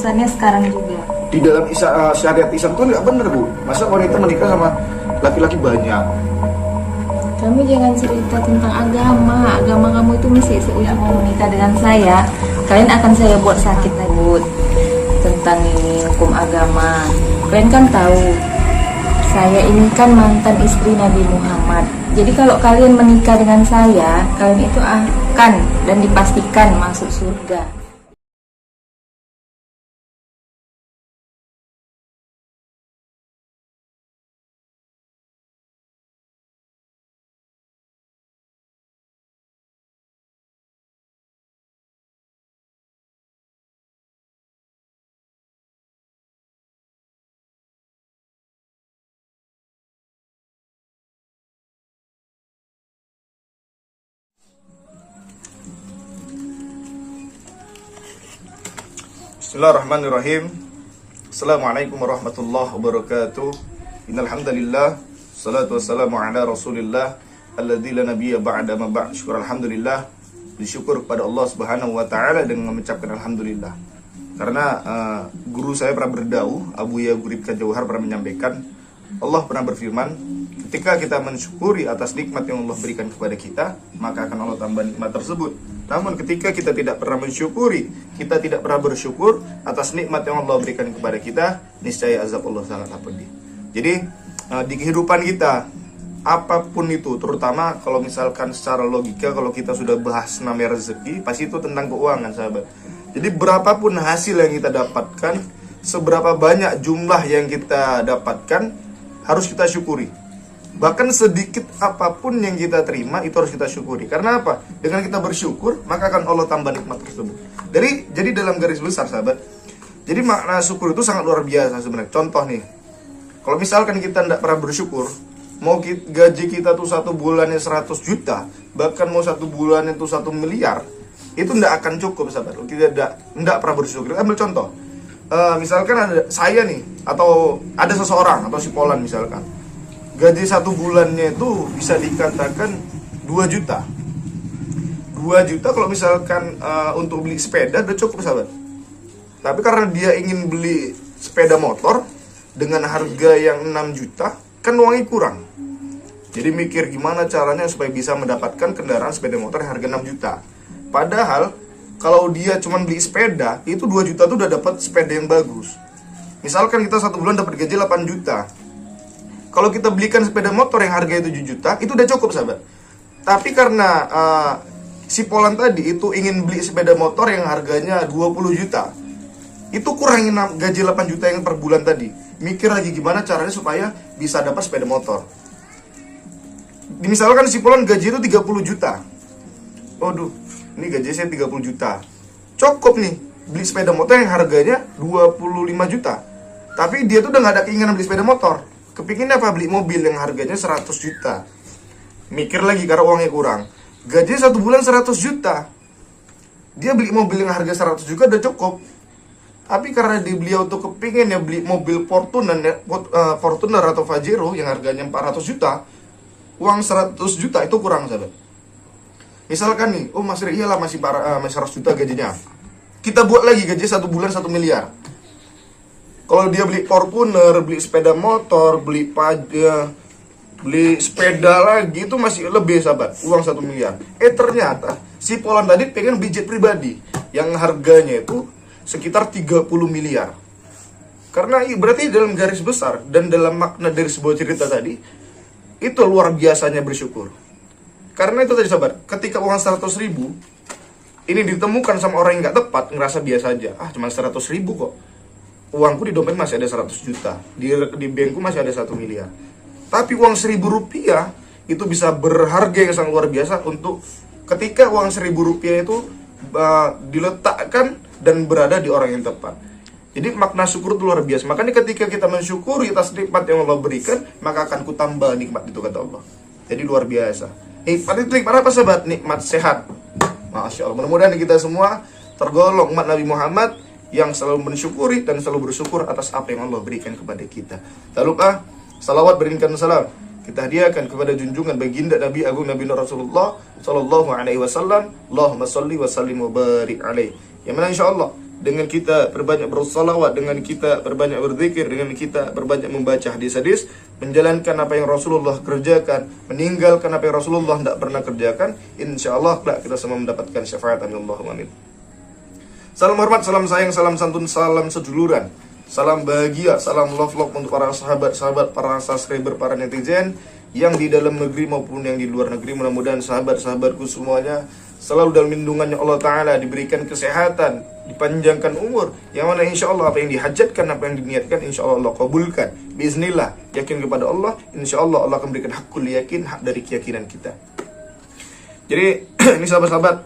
keputusannya sekarang juga. Di dalam syariat Islam itu nggak benar, Bu. Masa wanita menikah sama laki-laki banyak? Kamu jangan cerita tentang agama. Agama kamu itu mesti seudah mau menikah dengan saya, kalian akan saya buat sakit lagi tentang ini hukum agama. Kalian kan tahu, saya ini kan mantan istri Nabi Muhammad. Jadi kalau kalian menikah dengan saya, kalian itu akan dan dipastikan masuk surga. Bismillahirrahmanirrahim. Assalamualaikum warahmatullahi wabarakatuh. Innal hamdalillah, salatu wassalamu ala Rasulillah alladzi la nabiyya ba'da ma ba'd. Syukur alhamdulillah, bersyukur kepada Allah Subhanahu wa taala dengan mengucapkan alhamdulillah. Karena guru saya pernah berdauh, Abu Ya Gurib Kajauhar pernah menyampaikan, Allah pernah berfirman, ketika kita mensyukuri atas nikmat yang Allah berikan kepada kita, maka akan Allah tambah nikmat tersebut. Namun ketika kita tidak pernah mensyukuri, kita tidak pernah bersyukur atas nikmat yang Allah berikan kepada kita, niscaya azab Allah sangatlah pedih. Jadi di kehidupan kita, apapun itu, terutama kalau misalkan secara logika, kalau kita sudah bahas namanya rezeki, pasti itu tentang keuangan, sahabat. Jadi berapapun hasil yang kita dapatkan, seberapa banyak jumlah yang kita dapatkan, harus kita syukuri. Bahkan sedikit apapun yang kita terima, itu harus kita syukuri. Karena apa? Dengan kita bersyukur, maka akan Allah tambah nikmat tersebut. Jadi dalam garis besar, sahabat, jadi makna syukur itu sangat luar biasa sebenarnya. Contoh nih, kalau misalkan kita tidak pernah bersyukur, mau gaji kita tuh 1 bulannya 100 juta, bahkan mau 1 bulan itu 1 miliar, itu tidak akan cukup, sahabat. Kita tidak pernah bersyukur. Ambil contoh, misalkan ada saya nih, atau ada seseorang, atau si Polan misalkan, gaji 1 bulannya itu bisa dikatakan 2 juta. 2 juta kalau misalkan untuk beli sepeda udah cukup, sahabat. Tapi karena dia ingin beli sepeda motor dengan harga yang 6 juta, kan uangnya kurang. Jadi mikir gimana caranya supaya bisa mendapatkan kendaraan sepeda motor yang harga 6 juta. Padahal kalau dia cuma beli sepeda, itu 2 juta tuh udah dapat sepeda yang bagus. Misalkan kita 1 bulan dapat gaji 8 juta. Kalau kita belikan sepeda motor yang harganya 7 juta, itu udah cukup, sahabat. Tapi karena si Polan tadi itu ingin beli sepeda motor yang harganya 20 juta, itu kurangin gaji 8 juta yang per bulan tadi. Mikir lagi gimana caranya supaya bisa dapat sepeda motor. Misalkan si Polan gaji itu 30 juta. Waduh, ini gaji saya 30 juta. Cukup nih, beli sepeda motor yang harganya 25 juta. Tapi dia tuh udah gak ada keinginan beli sepeda motor. Kepinginnya apa? Beli mobil yang harganya 100 juta. Mikir lagi karena uangnya kurang. Gaji 1 bulan 100 juta. Dia beli mobil yang harga 100 juta udah cukup. Tapi karena beliau tuh kepingin ya beli mobil Fortuner atau Pajero yang harganya 400 juta, uang 100 juta itu kurang, sahabat. Misalkan nih, oh Mas Ri, iyalah masih 100 juta gajinya. Kita buat lagi gaji 1 bulan 1 miliar. Kalau dia beli Fortuner, beli sepeda motor, beli sepeda lagi, itu masih lebih, sahabat, uang 1 miliar. Ternyata si Polan tadi pengen beli jet pribadi yang harganya itu sekitar 30 miliar. Karena berarti dalam garis besar dan dalam makna dari sebuah cerita tadi, itu luar biasanya bersyukur. Karena itu tadi, sahabat, ketika uang 100 ribu ini ditemukan sama orang yang gak tepat, ngerasa biasa aja. Cuma 100 ribu kok. Uangku di dompet masih ada 100 juta. Di bankku masih ada 1 miliar. Tapi uang 1.000 rupiah itu bisa berharga yang sangat luar biasa untuk ketika uang 1.000 rupiah itu diletakkan dan berada di orang yang tepat. Jadi makna syukur itu luar biasa. Makanya ketika kita mensyukuri atas nikmat yang Allah berikan, maka akan kutambah nikmat itu, kata Allah. Jadi luar biasa. Nikmat itu nikmat apa, sahabat? Nikmat sehat. Masya Allah. Mudah-mudahan kita semua tergolong umat Nabi Muhammad yang selalu mensyukuri dan selalu bersyukur atas apa yang Allah berikan kepada kita. Tak lupa salawat berikan salam kita hadiahkan kepada junjungan baginda Nabi Agung Nabi Rasulullah sallallahu alaihi wasallam. Allahumma shalli wa sallim wa barik alaihi. Yang mana insyaallah dengan kita berbanyak bersolawat, dengan kita berbanyak berzikir, dengan kita berbanyak membaca hadis-hadis, menjalankan apa yang Rasulullah kerjakan, meninggalkan apa yang Rasulullah tidak pernah kerjakan, insyaallah kita semua mendapatkan syafaat. Allahumma amin. Salam hormat, salam sayang, salam santun, salam seduluran, salam bahagia, salam love untuk para sahabat-sahabat, para subscriber, para netizen yang di dalam negeri maupun yang di luar negeri. Mudah-mudahan sahabat-sahabatku semuanya selalu dalam lindungannya Allah Ta'ala, diberikan kesehatan, dipanjangkan umur, yang mana insya Allah apa yang dihajatkan, apa yang diniatkan, insya Allah Allah kabulkan. Bismillah, yakin kepada Allah, insya Allah Allah akan berikan hakul yakin, hak dari keyakinan kita. Jadi ini sahabat-sahabat,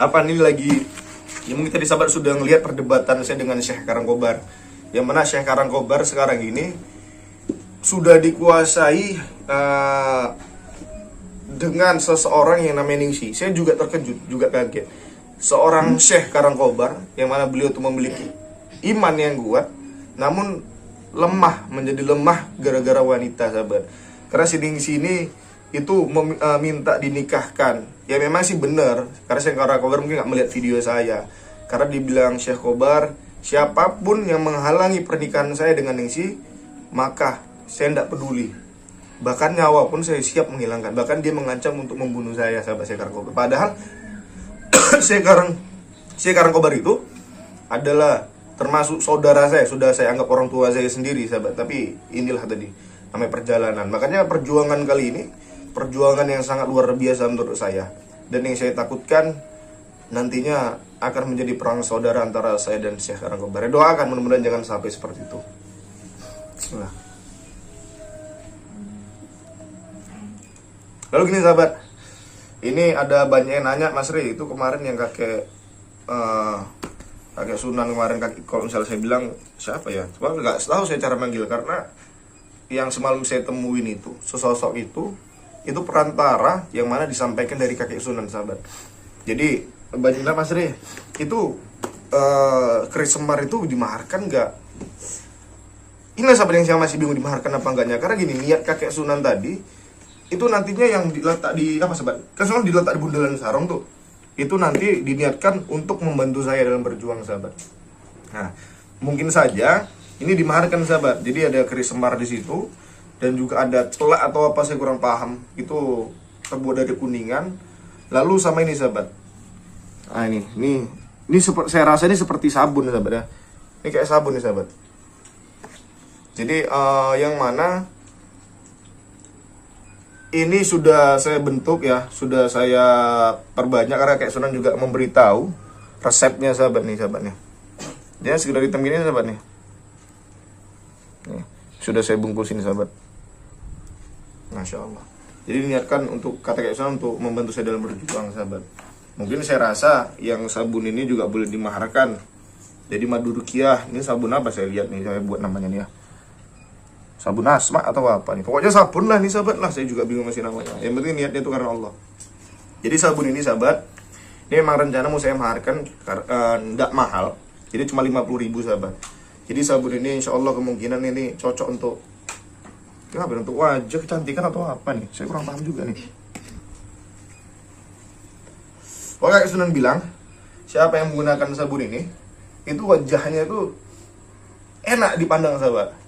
apa ini lagi, ya mungkin tadi sahabat sudah melihat perdebatan saya dengan Syekh Karangkobar, yang mana Syekh Karangkobar sekarang ini sudah dikuasai dengan seseorang yang namanya Ningsi. Saya juga terkejut, juga kaget. Seorang Syekh Karangkobar yang mana beliau itu memiliki iman yang kuat, namun lemah, menjadi lemah gara-gara wanita, sahabat. Karena si Ningsi ini itu minta dinikahkan. Ya memang sih benar, karena Syekh Karangkobar mungkin nggak melihat video saya. Karena dibilang Syekh Kobar, siapapun yang menghalangi pernikahan saya dengan Ningsi, maka saya tidak peduli. Bahkan nyawa pun saya siap menghilangkan. Bahkan dia mengancam untuk membunuh saya, sahabat Syekh Karangkobar. Padahal Syekh Karangkobar itu adalah termasuk saudara saya. Sudah saya anggap orang tua saya sendiri, sahabat. Tapi inilah tadi namanya perjalanan. Makanya perjuangan kali ini perjuangan yang sangat luar biasa menurut saya. Dan yang saya takutkan nantinya akan menjadi perang saudara antara saya dan Syekh Karangkobar. Doakan mudah-mudahan jangan sampai seperti itu. Bismillah. Lalu gini sahabat, ini ada banyak yang nanya, Mas Ri, itu kemarin yang kakek Sunan kemarin, kalau misalnya saya bilang siapa ya, cuma nggak tahu saya cara manggil, karena yang semalam saya temuin itu, sesosok itu perantara yang mana disampaikan dari kakek Sunan, sahabat. Jadi banyak Mas Ri, itu keris semar itu dimaharkan nggak? Ini sahabat yang saya masih bingung dimaharkan apa enggaknya, karena gini, niat kakek Sunan tadi itu nantinya yang diletak di apa, sahabat? Kan soalnya diletak di bundalan sarung tuh. Itu nanti diniatkan untuk membantu saya dalam berjuang, sahabat. Nah, mungkin saja ini dimaharkan, sahabat. Jadi ada keris semar di situ dan juga ada celak atau apa saya kurang paham. Itu terbuat dari kuningan. Lalu sama ini, sahabat. Nah, ini saya rasa ini seperti sabun, sahabat ya. Ini kayak sabun nih, sahabat. Jadi yang mana ini sudah saya bentuk ya, sudah saya perbanyak karena kayak Sunan juga memberitahu resepnya, sahabat nih, sahabatnya. Dia sekedar hitam gini, sahabat nih. Nih, sudah saya bungkusin, sahabat. Masya Allah. Jadi niatkan untuk kata kayak Sunan untuk membantu saya dalam berjuang, sahabat. Mungkin saya rasa yang sabun ini juga boleh dimaharkan. Jadi madu ruqyah, ini sabun apa saya lihat nih, saya buat namanya nih ya. Sabun asma atau apa nih, pokoknya sabun lah nih, sahabat lah, saya juga bingung masih namanya. Yang penting niatnya itu karena Allah. Jadi sabun ini, sahabat, ini memang rencana mau saya maharkan, tidak mahal, jadi cuma 50.000, sahabat. Jadi sabun ini insya Allah kemungkinan ini cocok untuk kenapa? Untuk wajah kecantikan atau apa nih, saya kurang paham juga nih. Pokoknya Sunan bilang, siapa yang menggunakan sabun ini, itu wajahnya itu enak dipandang, sahabat.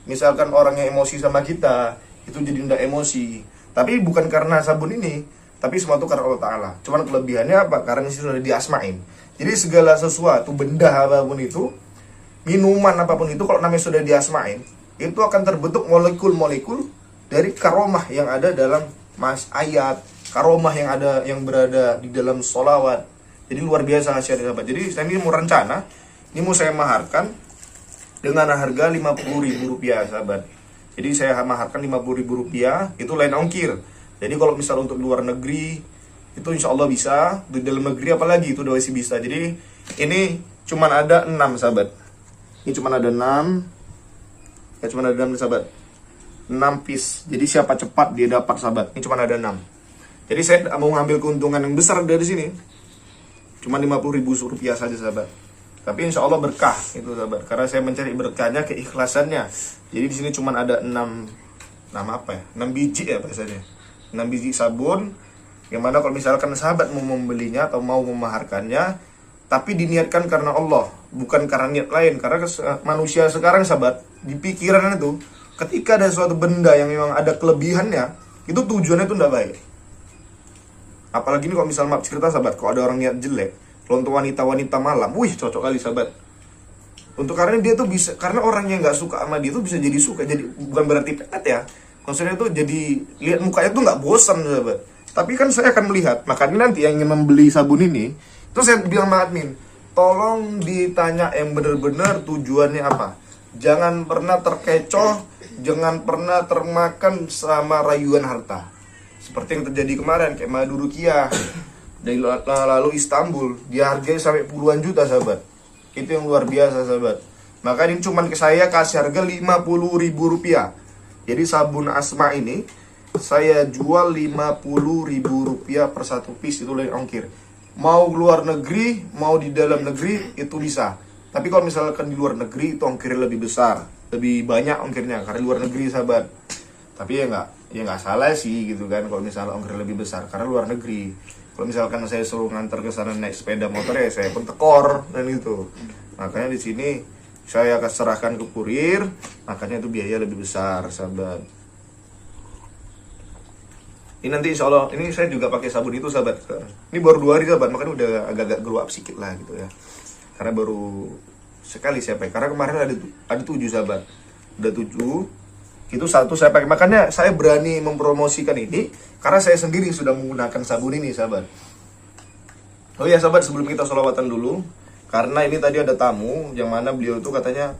Misalkan orang yang emosi sama kita, itu jadi tidak emosi. Tapi bukan karena sabun ini, tapi semua itu karena Allah Ta'ala. Cuman kelebihannya apa? Karena ini sudah diasmain. Jadi segala sesuatu, benda apapun itu, minuman apapun itu, kalau namanya sudah diasmain, itu akan terbentuk molekul-molekul dari karomah yang ada dalam ayat, karomah yang berada di dalam sholawat. Jadi luar biasa hasilnya, sahabat. Jadi saya ini mau rencana, ini mau saya maharkan dengan harga Rp50.000, sahabat. Jadi saya maharkan Rp50.000, itu lain ongkir. Jadi kalau misal untuk luar negeri, itu insya Allah bisa. Di dalam negeri apalagi, itu udah masih bisa. Jadi ini cuma ada 6, sahabat. Ini cuma ada 6. Ya cuma ada 6, sahabat. 6 piece. Jadi siapa cepat dia dapat, sahabat. Ini cuma ada 6. Jadi saya mau ngambil keuntungan yang besar dari sini. Cuma Rp50.000 saja, sahabat. Tapi insya Allah berkah itu, sahabat. Karena saya mencari berkahnya, keikhlasannya. Jadi di sini cuma ada 6 biji ya bahasanya. 6 biji sabun. Yang mana kalau misalkan sahabat mau membelinya atau mau memaharkannya, tapi diniatkan karena Allah, bukan karena niat lain. Karena manusia sekarang sahabat, di pikiran itu, ketika ada suatu benda yang memang ada kelebihannya, itu tujuannya itu tidak baik. Apalagi ini kalau misal maaf cerita sahabat, kalau ada orang niat jelek, kalau untuk wanita-wanita malam, wih cocok kali sahabat. Untuk karena dia tuh bisa, karena orang yang nggak suka sama dia tuh bisa jadi suka, jadi bukan berarti pet ya. Maksudnya tuh jadi lihat mukanya tuh nggak bosan sahabat. Tapi kan saya akan melihat, makanya nanti yang ingin membeli sabun ini, terus saya bilang sama admin, tolong ditanya yang benar-benar tujuannya apa. Jangan pernah terkecoh, jangan pernah termakan sama rayuan harta. Seperti yang terjadi kemarin, kayak Madu Rukiah dari lalu Istanbul, dia harganya sampai puluhan juta sahabat. Itu yang luar biasa sahabat. Maka ini cuman ke saya kasih harga 50.000 rupiah. Jadi sabun Asma ini saya jual 50.000 rupiah per satu piece, itu dari ongkir. Mau luar negeri, mau di dalam negeri itu bisa. Tapi kalau misalkan di luar negeri itu ongkirnya lebih besar, lebih banyak ongkirnya karena luar negeri sahabat. Tapi ya nggak salah sih gitu kan kalau misalnya ongkir lebih besar karena luar negeri. Kalau misalkan saya suruh nganter ke sana naik sepeda motor ya saya pun tekor dan itu. Makanya di sini saya akan serahkan ke kurir, makanya itu biaya lebih besar sahabat. Ini nanti insya Allah, ini saya juga pakai sabun itu sahabat. Ini baru 2 hari sahabat, makanya udah agak-agak glow up sedikit lah gitu ya. Karena baru sekali saya pakai. Karena kemarin ada 7 sahabat, udah 7. Itu satu saya pakai. Makanya saya berani mempromosikan ini karena saya sendiri sudah menggunakan sabun ini sahabat. Oh ya sahabat, sebelum kita sholawatan dulu, karena ini tadi ada tamu yang mana beliau itu katanya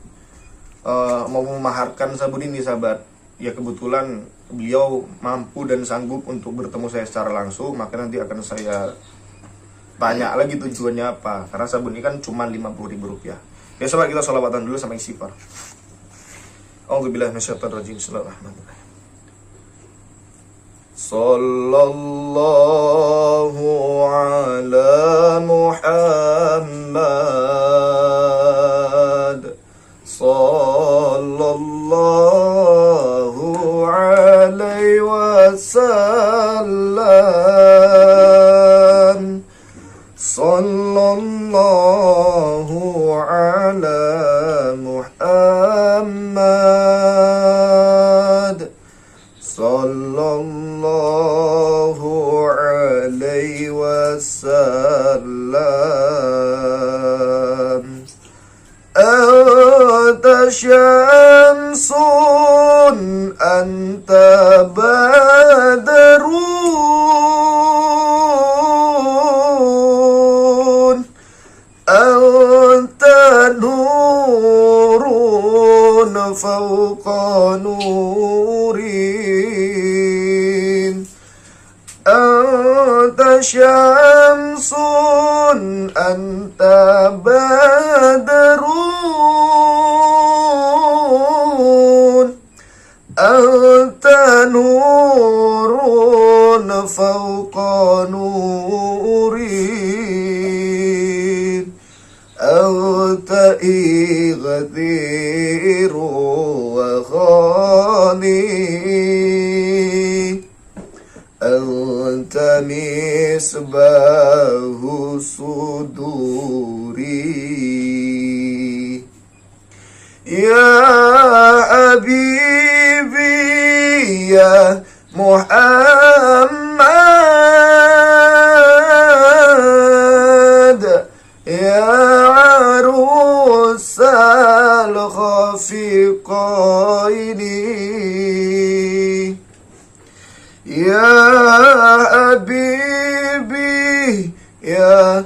mau memaharkan sabun ini sahabat. Ya kebetulan beliau mampu dan sanggup untuk bertemu saya secara langsung, maka nanti akan saya tanya lagi tujuannya apa. Karena sabun ini kan cuma 50.000 rupiah. Ya sahabat, kita sholawatan dulu sama istighfar. A'udzubillahi minasyaitonir rajim. Bismillahirrahmanirrahim. Sallallahu ala Muhammad. Sallallahu alaihi wasallam. Sallallahu ala Muhammad. Sallallahu alaihi wasallam. Anta syamsun anta badrun anta nurun fawqa nurin anta syamsun anta badrun anta nurun fawqa nurin anta ighathiru wa khani anta misbahu suduri ya habibi ya Muhammad ya arusal khafiqaini ya habibi ya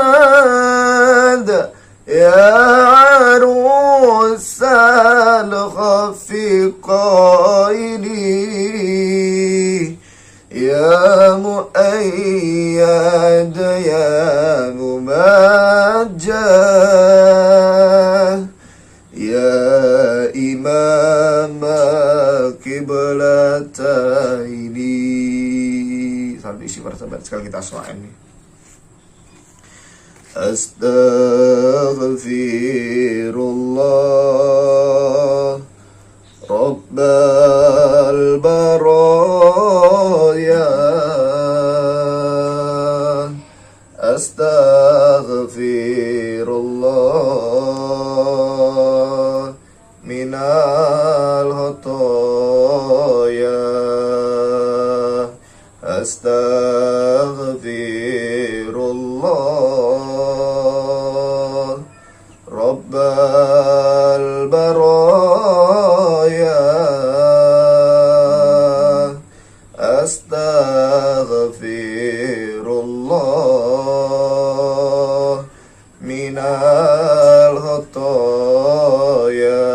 Muhammad ya arusal khafiqaini ya muayyad ya mumajjah ya imam kiblataini. Sampai istighfar sahabat, sekali kita soal ini. Astaghfirullah Rabbal baraya astaghfirullah minal khotoya astaghfirullah Rabbal baraya astaghfirullah minal khotoya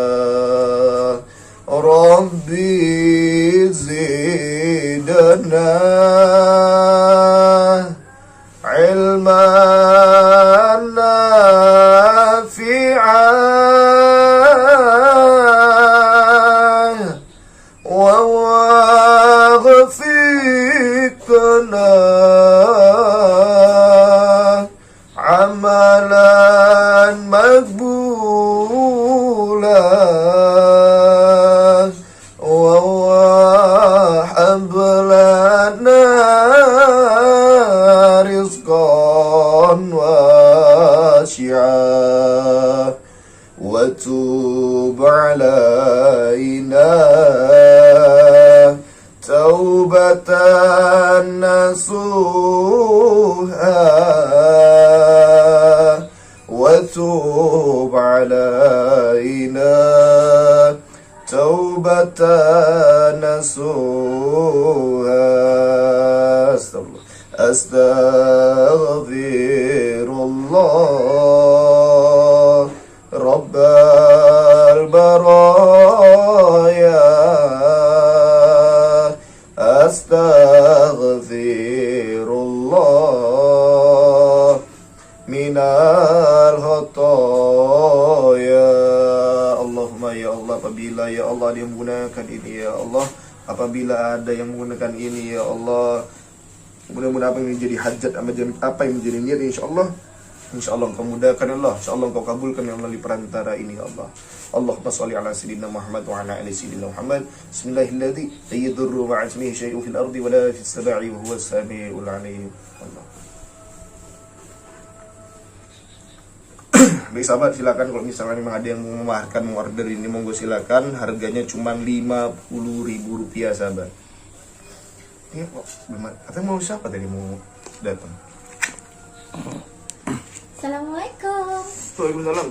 Rabbi zidna ilman nafi'an wa waghfiqna amalan makbulan wa wahablana rizqan wasi'a wa tub alaina taubatan nasuha wa tub alaina taubatan nasuha astaghfirullah rabbal baraya astaghfirullah minal khotoya. Allahumma ya Allah, apabila ya Allah ada yang menggunakan ini ya Allah, apabila ada yang menggunakan ini ya Allah, mudah-mudahan apa yang menjadi hajat, apa yang menjadi niat insyaallah engkau mudahkan Allah, insyaallah engkau kabulkan ya Allah di perantara ini ya Allah. Allahumma shalli ala sayyidina Muhammad wa ala ali sayyidina Muhammad. Bismillahilladzi la yadurru ma'a ismihi syai'un fil ardi wa la fis sama'i wa huwas samiul 'alim. Allah. Baik sahabat, silakan kalau misalnya memang ada yang mau memaharkan, mau order ini monggo silakan, harganya cuma Rp50.000 sahabat. Ini kok katanya mau siapa tadi mau datang? Assalamualaikum. Waalaikumsalam.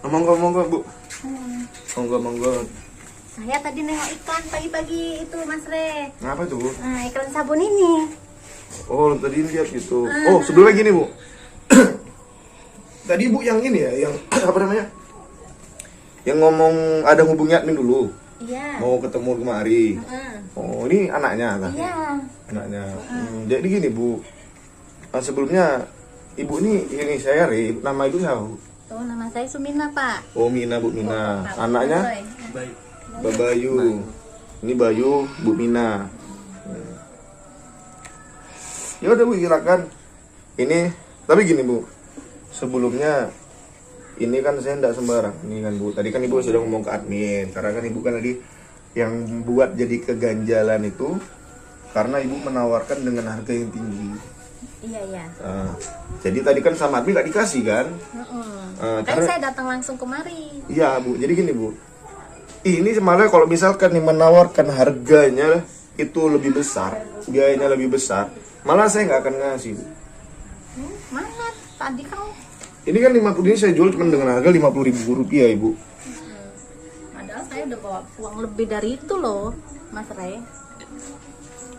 Monggo Bu. Monggo. Saya tadi nengok iklan pagi-pagi itu Mas Re. Ngapa tuh Bu? Nah, iklan sabun ini. Oh tadi lihat gitu. Oh sebelumnya gini Bu. Tadi Bu yang ini ya, yang apa namanya? Yang ngomong ada hubungi admin dulu. Iya. Mau ketemu kemari. Oh ini anaknya kan? Iya. Anaknya. Jadi gini Bu. Sebelumnya Ibu ini saya Re, nama Ibu siapa? Tuh nama saya Sumina Pak. Oh Mina, Bu Mina. Anaknya? Bayu. Bayu. Ini Bayu, Bu Mina. Ya udah Bu, silakan. Ini tapi gini Bu. Sebelumnya ini kan saya tidak sembarang. Ini kan Bu. Tadi kan Ibu sudah ngomong ke admin. Karena kan Ibu kan tadi yang buat jadi keganjalan itu karena Ibu menawarkan dengan harga yang tinggi. Iya. Jadi tadi kan sama admin gak dikasih kan? Kan saya datang langsung kemari. Iya Bu, jadi gini Bu, ini malah kalau misalkan nih menawarkan harganya itu lebih besar, biayanya lebih besar, malah saya nggak akan ngasih Bu. Mana tadi kau? Ini kan 50 ini saya jual cuma dengan harga Rp50.000 Ibu. Padahal saya udah bawa uang lebih dari itu loh Mas Re.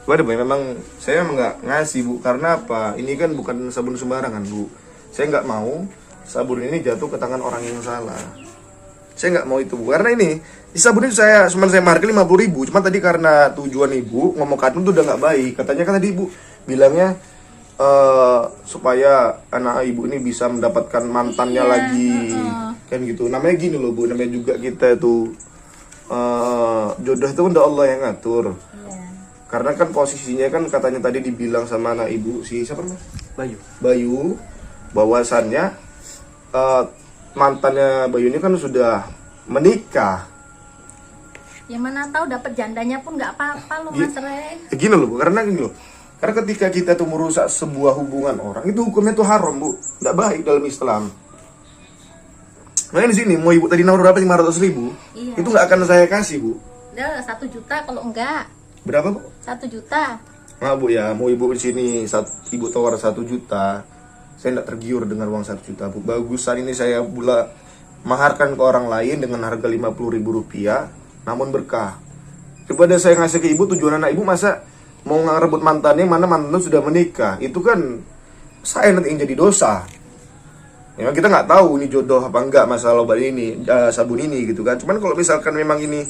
Waduh Bu, memang saya nggak ngasih Bu, karena apa? Ini kan bukan sabun sembarangan Bu. Saya nggak mau sabun ini jatuh ke tangan orang yang salah. Saya nggak mau itu Bu, karena ini di sabun itu saya market 50.000. Cuma tadi karena tujuan Ibu ngomong ke admin itu udah nggak baik. Katanya kan tadi Ibu bilangnya supaya anak Ibu ini bisa mendapatkan mantannya lagi, kan gitu. Namanya gini loh Bu, namanya juga kita itu jodoh itu udah Allah yang ngatur. Karena kan posisinya kan katanya tadi dibilang sama anak Ibu si siapa namanya? Bayu bahwasannya mantannya Bayu ini kan sudah menikah. Ya mana tahu dapat jandanya pun nggak apa-apa loh Mas Rey. Ya gini loh Bu, karena gini loh. Karena ketika kita tuh merusak sebuah hubungan orang, itu hukumnya tuh haram Bu, nggak baik dalam Islam. Makanya di sini mau ibu tadi nawar berapa 500.000, Iya. itu nggak akan saya kasih Bu. Udah 1 juta kalau enggak. Berapa Bu? 1 juta. Nah Bu ya, mau ibu di sini ibu tawar 1 juta, saya nggak tergiur dengan uang 1 juta Bu. Bagusan ini saya maharkan ke orang lain dengan harga 50.000 rupiah, namun berkah. Daripada saya ngasih ke ibu, tujuan anak ibu masa mau ngerebut mantannya, mana mantan sudah menikah, itu kan saya nanti yang jadi dosa. Memang kita nggak tahu ini jodoh apa enggak masalah obat ini, sabun ini gitu kan. Cuman kalau misalkan memang ini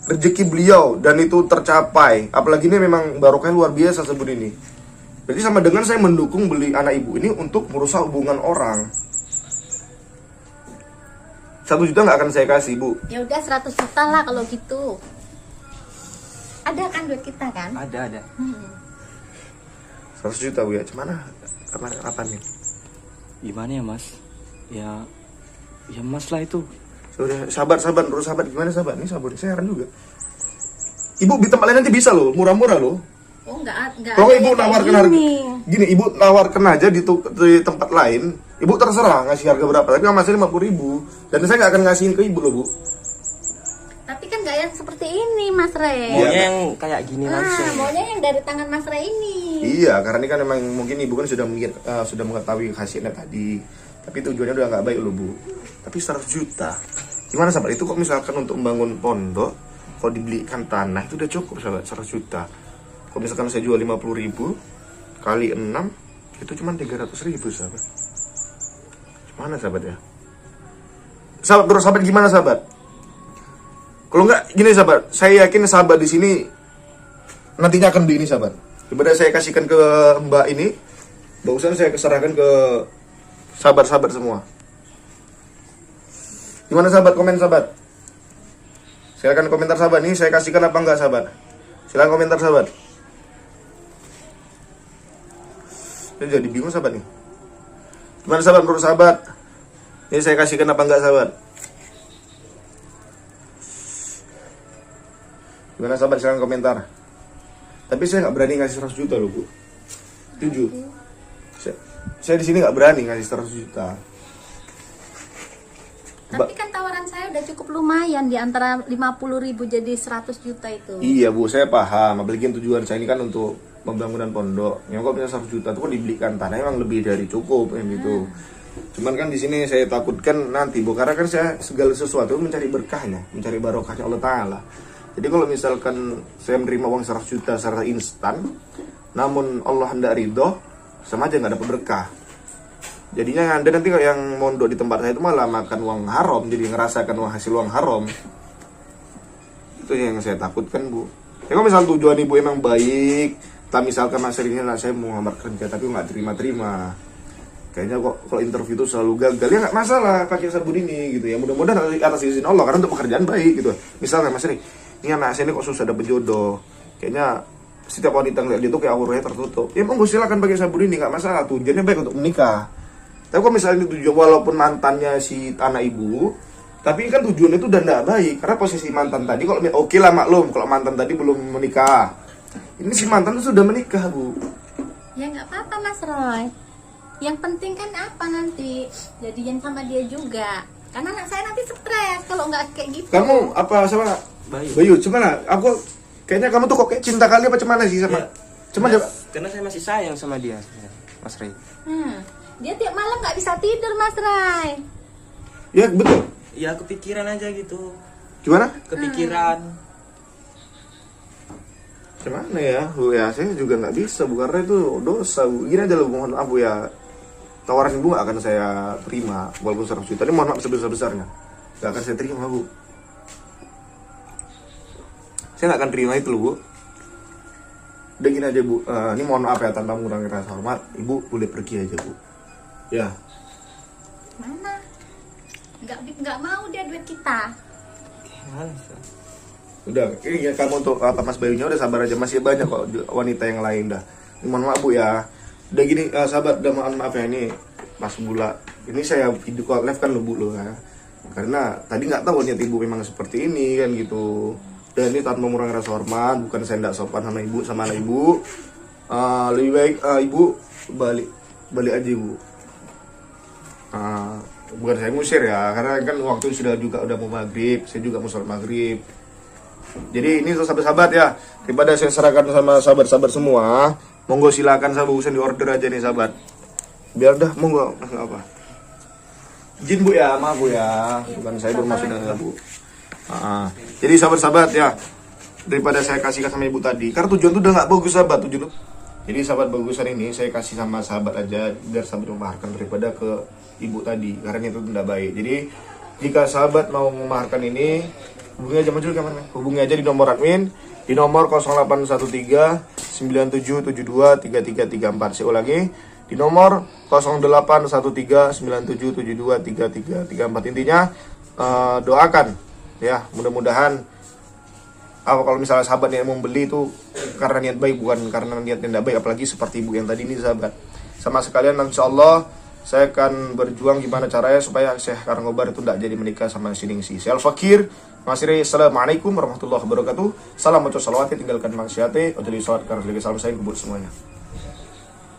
rezeki beliau dan itu tercapai, apalagi ini memang barokahnya luar biasa sabun ini. Jadi sama dengan saya mendukung beli anak ibu ini untuk merusak hubungan orang. 1 juta nggak akan saya kasih Bu. Ya udah 100 juta lah kalau gitu. Ada kan duit kita kan? Ada. 100 juta Bu ya, cuman kapan nih? Gimana ya Mas? Ya Mas lah itu. Sudah sabar terus sahabat gimana sahabat? Ini sabun saya heran juga. Ibu di tempat lain nanti bisa loh, murah-murah loh. Oh enggak Kalau ada ibu yang kayak nawarkan harga gini. gini, ibu nawarkan aja di tempat lain, ibu terserah ngasih harga berapa. Tapi masih 50.000 dan saya nggak akan ngasihin ke ibu loh Bu. Tapi kan nggak yang seperti ini Mas Rey. Maunya yang kayak gini langsung. Maunya yang dari tangan Mas Rey ini. Iya, karena ini kan memang mungkin ibu kan sudah mengetahui khasiatnya tadi. Tapi tujuannya udah nggak baik loh Bu. Tapi 100 juta. Gimana sahabat? Itu kok misalkan untuk membangun pondok, kalau dibelikan tanah itu udah cukup sahabat, 100 juta. Kalau misalkan saya jual 50.000 kali 6 itu cuma 300.000 sahabat. Gimana sahabat ya? Sahabat terus sahabat gimana sahabat? Kalau nggak gini sahabat, saya yakin sahabat di sini nantinya akan beli ini sahabat. Daripada saya kasihkan ke mbak ini, bagusan saya serahkan ke sahabat-sahabat semua. Gimana sahabat, komen sahabat? Silakan komentar sahabat, nih saya kasihkan apa enggak sahabat? Silakan komentar sahabat. Saya jadi bingung sahabat nih. Gimana sahabat menurut sahabat? Ini saya kasihkan apa enggak sahabat? Gimana sahabat, silakan komentar. Tapi saya nggak berani ngasih 100 juta loh Bu. Jujur. Saya di sini nggak berani ngasih 100 juta. Tapi kan tawaran saya udah cukup lumayan, di antara 50.000 jadi 100 juta itu. Iya Bu, saya paham. Apalagi tujuan saya ini kan untuk pembangunan pondok. Yang kok punya 100 juta itu kok dibelikan tanah memang lebih dari cukup yang gitu. Cuman kan di sini saya takutkan nanti Bu, karena kan saya segala sesuatu mencari berkahnya, mencari barokahnya Allah Taala. Jadi kalau misalkan saya menerima uang 100 juta secara instan, namun Allah hendak ridho, sama aja nggak dapat berkah. Jadinya Anda nanti yang mondok di tempat saya itu malah makan uang haram, jadi ngerasakan hasil uang haram. Itu yang saya takutkan Bu. Ya kalau misal tujuan ibu emang baik, tak misalkan Mas ini saya mau ngamar kerja tapi nggak terima-terima. Kayaknya kok kalau interview itu selalu gagal, ya nggak masalah pakai sabun ini gitu ya. Mudah-mudahan atas izin Allah, karena untuk pekerjaan baik gitu. Misalnya Mas ini anak saya ini kok susah dapet jodoh, kayaknya setiap wanita ngeliat dia tuh kayak auranya tertutup. Ya monggo silakan pakai sabun ini, nggak masalah. Tujuannya baik untuk menikah. Tapi kalau misalnya tujuan walaupun mantannya si anak ibu, tapi kan tujuannya itu udah nggak baik. Karena posisi mantan tadi kalau oke lah maklum, kalau mantan tadi belum menikah. Ini si mantan itu sudah menikah Bu. Ya nggak apa-apa Mas Roy. Yang penting kan apa nanti jadian sama dia juga. Karena anak saya nanti stres kalau nggak kayak gitu. Kamu apa sama Bayu? Cuman aku kayaknya kamu tuh kok kayak cinta kali apa cuman sih sama? Ya, Cuman karena saya masih sayang sama dia, Mas Ray. Dia tiap malam nggak bisa tidur Mas Ray. ya betul. Ya kepikiran aja gitu. Gimana? Kepikiran. Gimana ya? Bu ya saya juga nggak bisa Bu, karena itu dosa Bu. Gini aja loh, mohon maaf Bu ya. Tawaran Ibu nggak akan saya terima walaupun 100 juta. Ini mohon maaf sebesar-besarnya. Nggak akan saya terima Bu. Saya nggak akan terima itu loh Bu. Udah gini aja Bu, ini mohon maaf ya tanpa mengurangi rasa hormat, Ibu boleh pergi aja Bu. Ya. Mana? Nggak mau dia duit kita. Gimana sih? Udah, ini kamu untuk apa Mas Bayunya udah sabar aja, masih banyak kok wanita yang lain dah. Ini mohon maaf Bu ya. Udah gini, sahabat, udah mohon maaf ya, ini Mas Bula. Ini saya video call live kan lo Bu lo ya. Karena tadi nggak tahu niat Ibu memang seperti ini kan gitu. Dan ini tanpa mengurangi rasa hormat, bukan saya tidak sopan sama ibu, sama anak ibu. Lebih baik ibu balik aja ibu. Bukan saya ngusir ya, karena kan waktu sudah mau maghrib, saya juga mau sholat maghrib. Jadi ini untuk sahabat-sahabat ya, daripada saya serahkan sama sahabat-sahabat semua, monggo silakan sahabat urusan di order aja nih sahabat. Biar dah monggo, nggak apa. Izin bu ya, maaf bu ya, bukan saya bermaksud dengan bu. Jadi sahabat-sahabat ya, daripada saya kasihkan sama ibu tadi, karena tujuan itu udah nggak bagus sahabat, tujuan. Jadi sahabat bagusan ini saya kasih sama sahabat aja, biar sahabat memaharkan daripada ke ibu tadi, karena itu tidak baik. Jadi jika sahabat mau memaharkan ini, hubungi aja maju kamar, hubungi aja di nomor admin di nomor 0813 9772 3334. Saya ulangi, di nomor 0813 9772 3334. Intinya doakan ya, mudah-mudahan kalau misalnya sahabat yang mau beli itu karena niat baik, bukan karena niat tidak baik, apalagi seperti ibu yang tadi ini sahabat. Sama sekalian insya Allah saya akan berjuang gimana caranya supaya Syekh Karangkobar itu tidak jadi menikah sama si Ningsi. Saya Al-Fakir, Masri, Assalamualaikum warahmatullahi wabarakatuh. Salam maca salawati, tinggalkan maksiate, ojali sholat karena salam saya kubur semuanya.